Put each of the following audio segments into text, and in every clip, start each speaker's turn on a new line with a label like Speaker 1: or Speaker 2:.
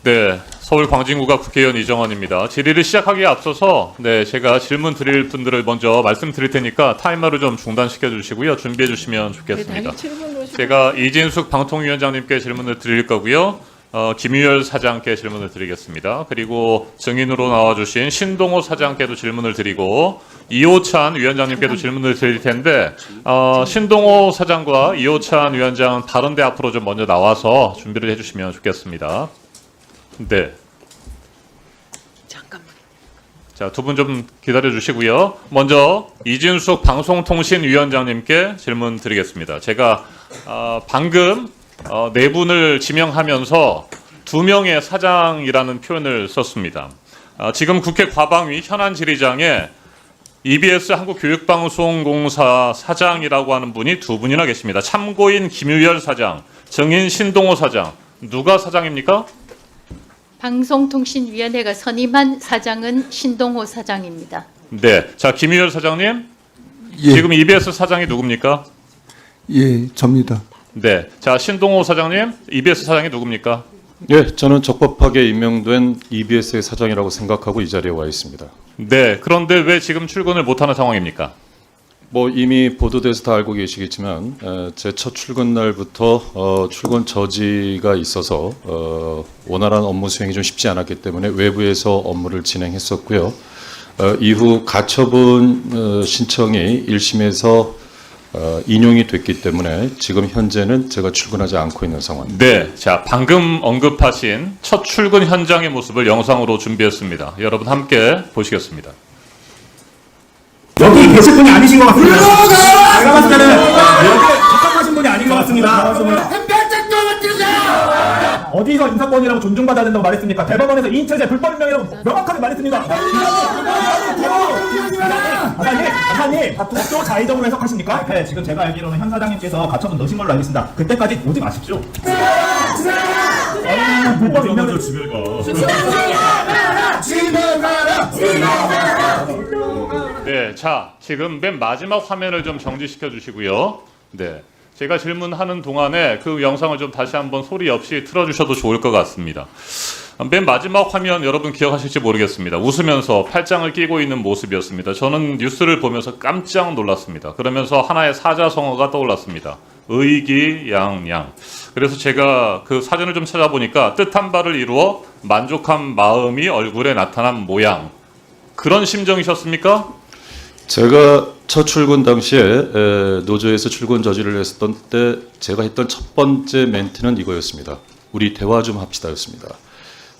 Speaker 1: 네, 서울 광진구가 국회의원 이정원입니다. 질의를 시작하기에 앞서서 제가 질문 드릴 분들을 먼저 말씀드릴 테니까 타이머를 좀 중단시켜 주시고요. 준비해 주시면 좋겠습니다. 제가 이진숙 방통위원장님께 질문을 드릴 거고요. 김유열 사장께 질문을 드리겠습니다. 그리고 증인으로 나와주신 신동호 사장께도 질문을 드리고 이호찬 위원장님께도 질문을 드릴 텐데 신동호 사장과 이호찬 위원장 다른 데 앞으로 좀 먼저 나와서 준비를 해주시면 좋겠습니다. 네.
Speaker 2: 잠깐만.
Speaker 1: 자, 두 분 좀 기다려 주시고요. 먼저 이진숙 방송통신위원장님께 질문 드리겠습니다. 제가 방금 네 분을 지명하면서 두 명의 사장이라는 표현을 썼습니다. 지금 국회 과방위 현안 질의장에 EBS 한국교육방송공사 사장이라고 하는 분이 두 분이나 계십니다. 참고인 김유열 사장, 증인 신동호 사장. 누가 사장입니까?
Speaker 2: 방송통신위원회가 선임한 사장은 신동호 사장입니다.
Speaker 1: 네. 자, 김유열 사장님.
Speaker 3: 예,
Speaker 1: 지금 EBS 사장이 누굽니까?
Speaker 3: 예, 접니다.
Speaker 1: 네. 자, 신동호 사장님. EBS 사장이 누굽니까?
Speaker 4: 예, 저는 적법하게 임명된 EBS의 사장이라고 생각하고 이 자리에 와 있습니다.
Speaker 1: 네. 그런데 왜 지금 출근을 못하는 상황입니까?
Speaker 4: 뭐 이미 보도돼서 다 알고 계시겠지만 제 첫 출근 날부터 출근 저지가 있어서 원활한 업무 수행이 좀 쉽지 않았기 때문에 외부에서 업무를 진행했었고요. 이후 가처분 신청이 1심에서 인용이 됐기 때문에 지금 현재는 제가 출근하지 않고 있는 상황입니다.
Speaker 1: 네. 자, 방금 언급하신 첫 출근 현장의 모습을 영상으로 준비했습니다. 여러분 함께 보시겠습니다.
Speaker 5: 여기 계실 분이 아니신 것 같습니다. 제가 봤을 때는 여기 적합하신 분이 아닌 것 같습니다. 어디서 인사권이라고 존중받아야 된다고 말했습니까? 대법원에서 인체제 불법 임명이라고 명확하게 말했습니다. 사장님, 독도 자의적으로 해석하십니까? 네, 지금 제가 알기로는 현 사장님께서 가처분 넣으신 걸로 알겠습니다. 그때까지 오지 마십시오. 불법 임명을 집에
Speaker 1: 네, 자, 지금 맨 마지막 화면을 좀 정지시켜 주시고요. 네, 제가 질문하는 동안에 그 영상을 좀 다시 한번 소리 없이 틀어주셔도 좋을 것 같습니다. 맨 마지막 화면 여러분 기억하실지 모르겠습니다. 웃으면서 팔짱을 끼고 있는 모습이었습니다. 저는 뉴스를 보면서 깜짝 놀랐습니다. 그러면서 하나의 사자성어가 떠올랐습니다. 의기양양. 그래서 제가 그 사전을 좀 찾아보니까 뜻한 바를 이루어 만족한 마음이 얼굴에 나타난 모양. 그런 심정이셨습니까?
Speaker 4: 제가 첫 출근 당시에 노조에서 출근 저지를 했었던 때 제가 했던 첫 번째 멘트는 이거였습니다. 우리 대화 좀 합시다였습니다.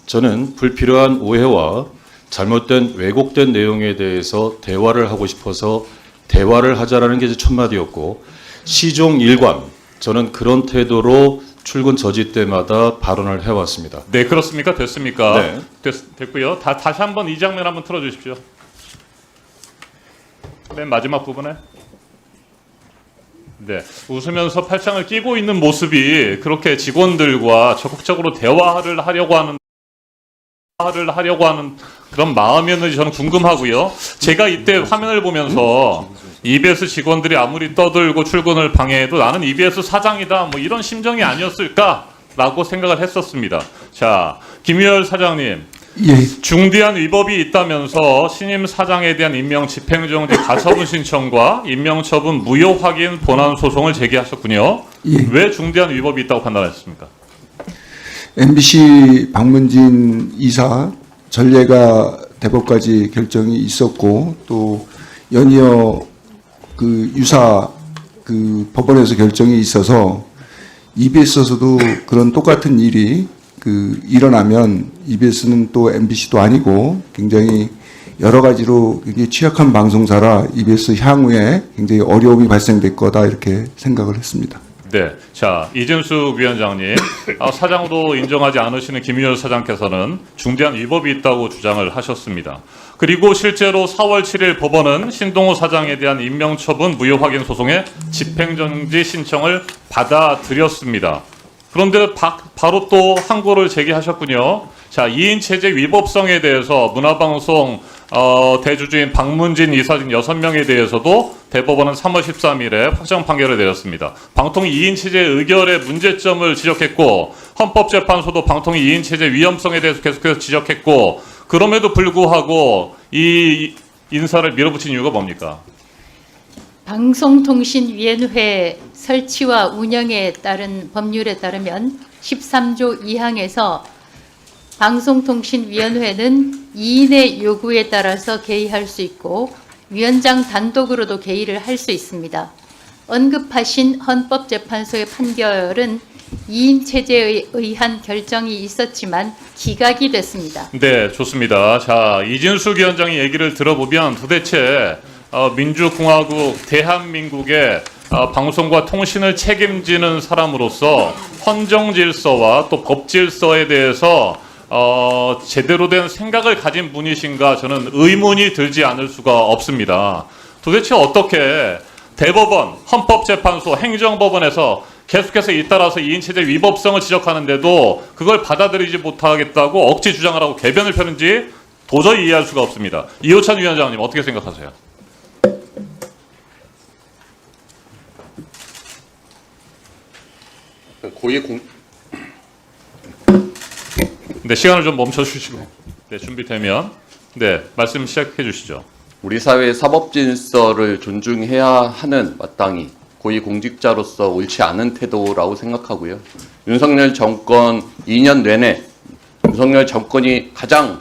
Speaker 4: 저는 불필요한 오해와 잘못된 왜곡된 내용에 대해서 대화를 하고 싶어서 대화를 하자라는 게 제 첫 마디였고 시종일관 저는 그런 태도로 출근 저지 때마다 발언을 해왔습니다.
Speaker 1: 네, 그렇습니까? 됐습니까?
Speaker 4: 네.
Speaker 1: 됐고요. 다시 한번 이 장면 한번 틀어주십시오. 맨 마지막 부분에. 네, 웃으면서 팔짱을 끼고 있는 모습이 그렇게 직원들과 적극적으로 대화를 하려고 하는 그런 마음이었는지 저는 궁금하고요. 제가 이때 화면을 보면서 EBS 직원들이 아무리 떠들고 출근을 방해해도 나는 EBS 사장이다 뭐 이런 심정이 아니었을까라고 생각을 했었습니다. 자, 김유열 사장님.
Speaker 3: 예,
Speaker 1: 중대한 위법이 있다면서 신임 사장에 대한 임명 집행정지 가처분 신청과 임명처분 무효 확인 본안 소송을 제기하셨군요.
Speaker 3: 예.
Speaker 1: 왜 중대한 위법이 있다고 판단하셨습니까?
Speaker 3: MBC 박문진 이사 전례가 대법까지 결정이 있었고 또 연이어 그 유사 그 법원에서 결정이 있어서 EBS에서도 그런 똑같은 일이 일어나면 EBS는 또 MBC도 아니고 굉장히 여러 가지로 굉장히 취약한 방송사라 EBS 향후에 굉장히 어려움이 발생될 거다 이렇게 생각을 했습니다.
Speaker 1: 네, 자 이진숙 위원장님, 사장으로 인정하지 않으시는 김유열 사장께서는 중대한 위법이 있다고 주장을 하셨습니다. 그리고 실제로 4월 7일 법원은 신동호 사장에 대한 임명처분 무효 확인 소송의 집행정지 신청을 받아들였습니다. 그런데 바로 또 항고를 제기하셨군요. 자, 2인 체제 위법성에 대해서 문화방송 대주주인 박문진 이사 등 6명에 대해서도 대법원은 3월 13일에 확정 판결을 내렸습니다. 방통 2인 체제 의결의 문제점을 지적했고 헌법재판소도 방통 2인 체제 위험성에 대해서 계속해서 지적했고 그럼에도 불구하고 이 인사를 밀어붙인 이유가 뭡니까?
Speaker 2: 방송통신위원회 설치와 운영에 따른 법률에 따르면 13조 2항에서 방송통신위원회는 2인의 요구에 따라서 개의할 수 있고 위원장 단독으로도 개의를 할 수 있습니다. 언급하신 헌법재판소의 판결은 2인 체제에 의한 결정이 있었지만 기각이 됐습니다.
Speaker 1: 네, 좋습니다. 자, 이진숙 위원장의 얘기를 들어보면 도대체 민주공화국 대한민국의 방송과 통신을 책임지는 사람으로서 헌정 질서와 또 법 질서에 대해서 제대로 된 생각을 가진 분이신가 저는 의문이 들지 않을 수가 없습니다. 도대체 어떻게 대법원, 헌법재판소, 행정법원에서 계속해서 잇따라서 2인 체제 위법성을 지적하는데도 그걸 받아들이지 못하겠다고 억지 주장을 하고 개변을 펴는지 도저히 이해할 수가 없습니다. 이호찬 위원장님 어떻게 생각하세요? 네, 시간을 좀 멈춰주시고 네, 준비되면 네, 말씀 시작해 주시죠.
Speaker 6: 우리 사회의 사법 질서를 존중해야 하는 마땅히 고위공직자로서 옳지 않은 태도라고 생각하고요. 윤석열 정권 2년 내내 윤석열 정권이 가장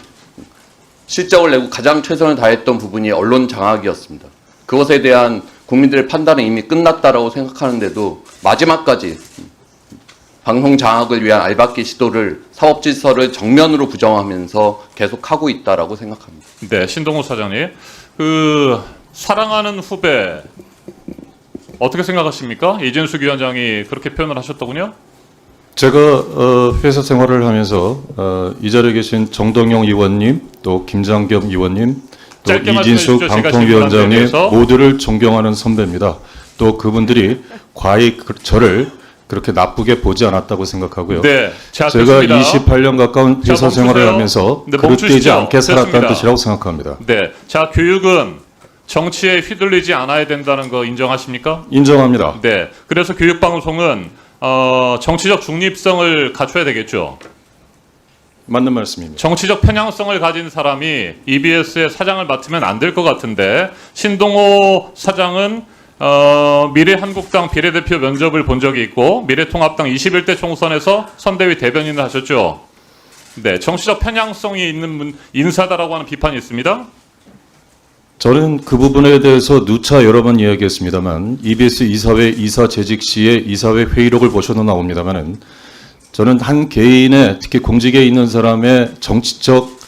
Speaker 6: 실적을 내고 가장 최선을 다했던 부분이 언론 장악이었습니다. 그것에 대한 국민들의 판단은 이미 끝났다라고 생각하는데도 마지막까지 방송 장악을 위한 알박기 시도를 사법 질서를 정면으로 부정하면서 계속하고 있다라고 생각합니다.
Speaker 1: 네, 신동호 사장님, 사랑하는 후배 어떻게 생각하십니까? 이진숙 위원장이 그렇게 표현을 하셨더군요.
Speaker 4: 제가 회사 생활을 하면서 이 자리에 계신 정동영 의원님, 또 김장겸 의원님, 또
Speaker 1: 짧게 말씀해
Speaker 4: 이진숙
Speaker 1: 주십시오. 제가
Speaker 4: 방통위원장님
Speaker 1: 질문한 데
Speaker 4: 모두를 존경하는 선배입니다. 또 그분들이 과히 저를 그렇게 나쁘게 보지 않았다고 생각하고요.
Speaker 1: 네, 자,
Speaker 4: 제가
Speaker 1: 됐습니다.
Speaker 4: 28년 가까운
Speaker 1: 자,
Speaker 4: 회사 생활을
Speaker 1: 멈추세요.
Speaker 4: 하면서
Speaker 1: 네,
Speaker 4: 그릇되지
Speaker 1: 멈추시죠.
Speaker 4: 않게 살았다는
Speaker 1: 됐습니다.
Speaker 4: 뜻이라고 생각합니다.
Speaker 1: 네, 자, 교육은 정치에 휘둘리지 않아야 된다는 거 인정하십니까?
Speaker 4: 인정합니다.
Speaker 1: 네, 그래서 교육방송은 정치적 중립성을 갖춰야 되겠죠.
Speaker 4: 맞는 말씀입니다.
Speaker 1: 정치적 편향성을 가진 사람이 EBS의 사장을 맡으면 안 될 것 같은데 신동호 사장은 미래한국당 비례대표 면접을 본 적이 있고 미래통합당 21대 총선에서 선대위 대변인을 하셨죠. 네, 정치적 편향성이 있는 인사다라고 하는 비판이 있습니다.
Speaker 4: 저는 그 부분에 대해서 누차 여러 번 이야기했습니다만 EBS 이사회 이사 재직 시에 이사회 회의록을 보셔도 나옵니다만은 저는 한 개인의 특히 공직에 있는 사람의 정치적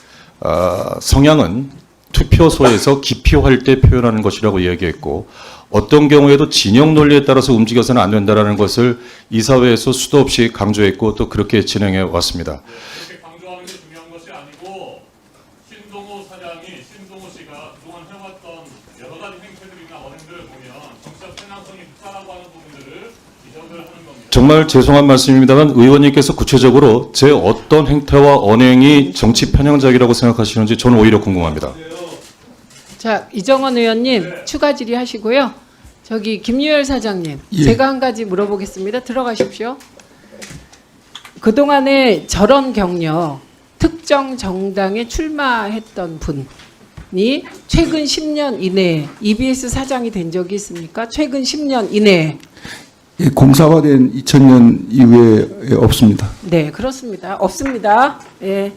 Speaker 4: 성향은 투표소에서 기표할 때 표현하는 것이라고 이야기했고 어떤 경우에도 진영 논리에 따라서 움직여서는 안 된다는 것을 이사회에서 수도 없이 강조했고 또 그렇게 진행해 왔습니다.
Speaker 1: 그렇게 강조하는 게 중요한 것이 아니고 신동호 씨가 그동안 해왔던 여러 가지 행태들이나 언행들을 보면 정치적 편향성이 있다라고 하는 부분들을 지적을 하는 겁니다.
Speaker 4: 정말 죄송한 말씀입니다만 의원님께서 구체적으로 제 어떤 행태와 언행이 정치 편향적이라고 생각하시는지 저는 오히려 궁금합니다.
Speaker 7: 자, 이정원 의원님 추가 질의하시고요. 저기 김유열 사장님,
Speaker 3: 예.
Speaker 7: 제가 한 가지 물어보겠습니다. 들어가십시오. 그동안에 저런 경력, 특정 정당에 출마했던 분이 최근 10년 이내에 EBS 사장이 된 적이 있습니까? 최근 10년 이내에.
Speaker 3: 예, 공사화된 2000년 이후에 없습니다.
Speaker 7: 네, 그렇습니다. 없습니다. 예.